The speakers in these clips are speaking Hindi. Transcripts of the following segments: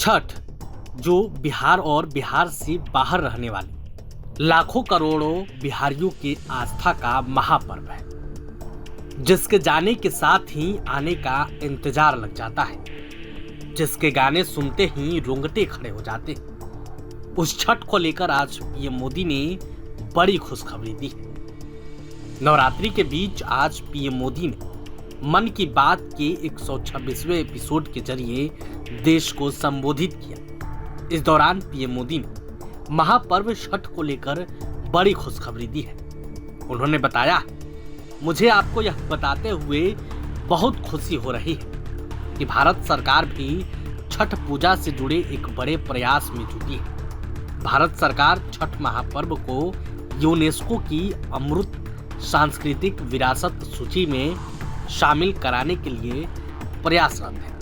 छठ, जो बिहार और बिहार से बाहर रहने वाले लाखों करोड़ों बिहारियों की आस्था का महापर्व है, जिसके जाने के साथ ही आने का इंतजार लग जाता है, जिसके गाने सुनते ही रोंगटे खड़े हो जाते हैं। उस छठ को लेकर आज पीएम मोदी ने बड़ी खुशखबरी दी है। नवरात्रि के बीच आज पीएम मोदी ने मन की बात के 126वें एपिसोड के जरिए देश को संबोधित किया। इस दौरान पीएम मोदी ने महापर्व छठ को लेकर बड़ी खुशखबरी दी है। उन्होंने बताया, मुझे आपको यह बताते हुए बहुत खुशी हो रही है कि भारत सरकार भी छठ पूजा से जुड़े एक बड़े प्रयास में जुटी है। भारत सरकार छठ महापर्व को यूनेस्को की अमृत सांस्कृतिक विरासत सूची में शामिल कराने के लिए प्रयासरत है।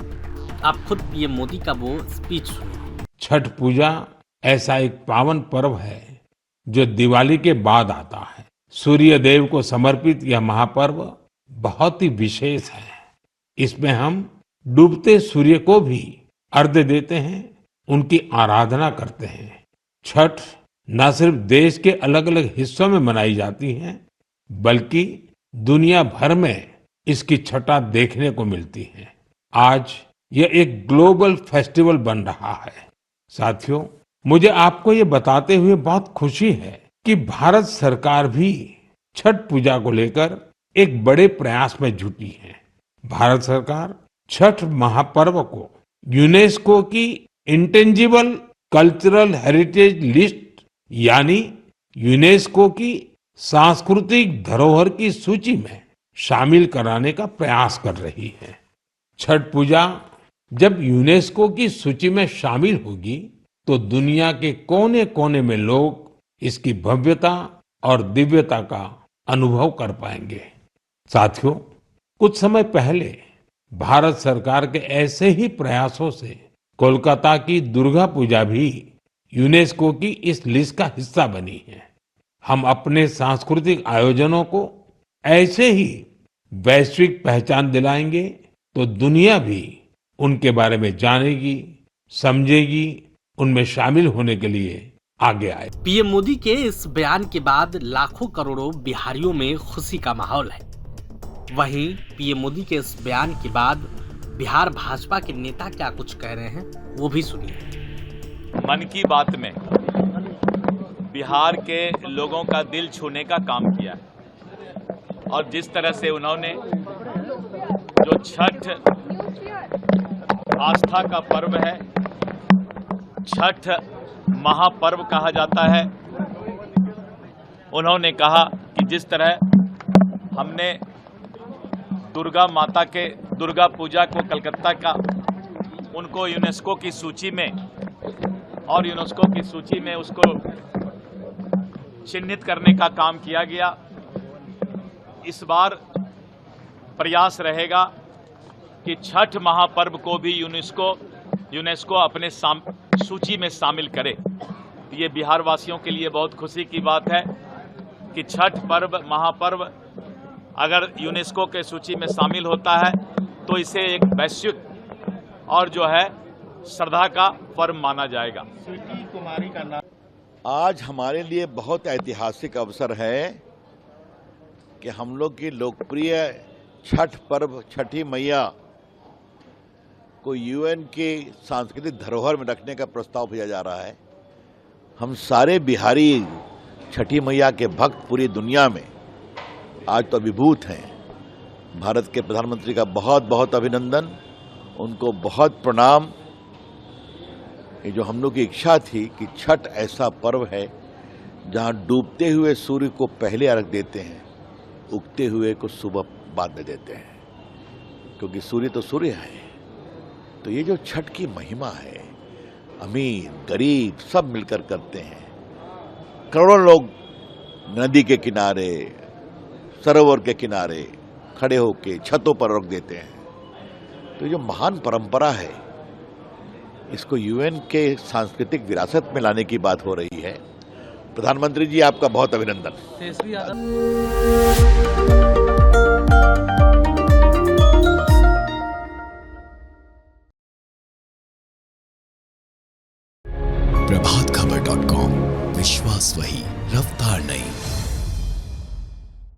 आप खुद पीएम मोदी का वो स्पीच सुनिए। छठ पूजा ऐसा एक पावन पर्व है जो दिवाली के बाद आता है। सूर्य देव को समर्पित यह महापर्व बहुत ही विशेष है। इसमें हम डूबते सूर्य को भी अर्घ्य देते हैं, उनकी आराधना करते हैं। छठ न सिर्फ देश के अलग अलग हिस्सों में मनाई जाती है, बल्कि दुनिया भर में इसकी छठा देखने को मिलती है। आज यह एक ग्लोबल फेस्टिवल बन रहा है। साथियों, मुझे आपको ये बताते हुए बहुत खुशी है कि भारत सरकार भी छठ पूजा को लेकर एक बड़े प्रयास में जुटी है। भारत सरकार छठ महापर्व को यूनेस्को की इंटेंजिबल कल्चरल हेरिटेज लिस्ट यानी यूनेस्को की सांस्कृतिक धरोहर की सूची में शामिल कराने का प्रयास कर रही है। छठ पूजा जब यूनेस्को की सूची में शामिल होगी तो दुनिया के कोने कोने में लोग इसकी भव्यता और दिव्यता का अनुभव कर पाएंगे। साथियों, कुछ समय पहले भारत सरकार के ऐसे ही प्रयासों से कोलकाता की दुर्गा पूजा भी यूनेस्को की इस लिस्ट का हिस्सा बनी है। हम अपने सांस्कृतिक आयोजनों को ऐसे ही वैश्विक पहचान दिलाएंगे तो दुनिया भी उनके बारे में जानेगी, समझेगी, उनमें शामिल होने के लिए आगे आए। पीएम मोदी के इस बयान के बाद लाखों करोड़ों बिहारियों में खुशी का माहौल है। वहीं पीएम मोदी के इस बयान के बाद बिहार भाजपा के नेता क्या कुछ कह रहे हैं, वो भी सुनिए। मन की बात में बिहार के लोगों का दिल छूने का काम किया है और जिस तरह से उन्होंने जो छठ आस्था का पर्व है, छठ महापर्व कहा जाता है, उन्होंने कहा कि जिस तरह हमने दुर्गा माता के दुर्गा पूजा को कलकत्ता का उनको यूनेस्को की सूची में और यूनेस्को की सूची में उसको चिन्हित करने का काम किया गया। इस बार प्रयास रहेगा कि छठ महापर्व को भी यूनेस्को अपने सूची में शामिल करे। ये बिहार वासियों के लिए बहुत खुशी की बात है कि छठ पर्व महापर्व अगर यूनेस्को के सूची में शामिल होता है तो इसे एक वैश्विक और जो है श्रद्धा का पर्व माना जाएगा। स्वीटी कुमारी का नाम आज हमारे लिए बहुत ऐतिहासिक अवसर है कि हम लोग की लोकप्रिय छठ पर्व छठी मैया को यूएन के सांस्कृतिक धरोहर में रखने का प्रस्ताव भेजा जा रहा है। हम सारे बिहारी छठी मैया के भक्त पूरी दुनिया में आज तो अभिभूत हैं। भारत के प्रधानमंत्री का बहुत बहुत अभिनंदन, उनको बहुत प्रणाम। ये जो हम लोग की इच्छा थी कि छठ ऐसा पर्व है जहां डूबते हुए सूर्य को पहले अर्घ देते हैं, उगते हुए को सुबह बाद में देते हैं, क्योंकि सूर्य तो सूर्य है। तो ये जो छठ की महिमा है, अमीर गरीब सब मिलकर करते हैं। करोड़ों लोग नदी के किनारे, सरोवर के किनारे खड़े होकर छतों पर अर्घ देते हैं। तो ये जो महान परंपरा है, इसको यूएन के सांस्कृतिक विरासत में लाने की बात हो रही है। प्रधानमंत्री जी, आपका बहुत अभिनंदन। प्रभात खबर .com, विश्वास वही, रफ्तार नहीं।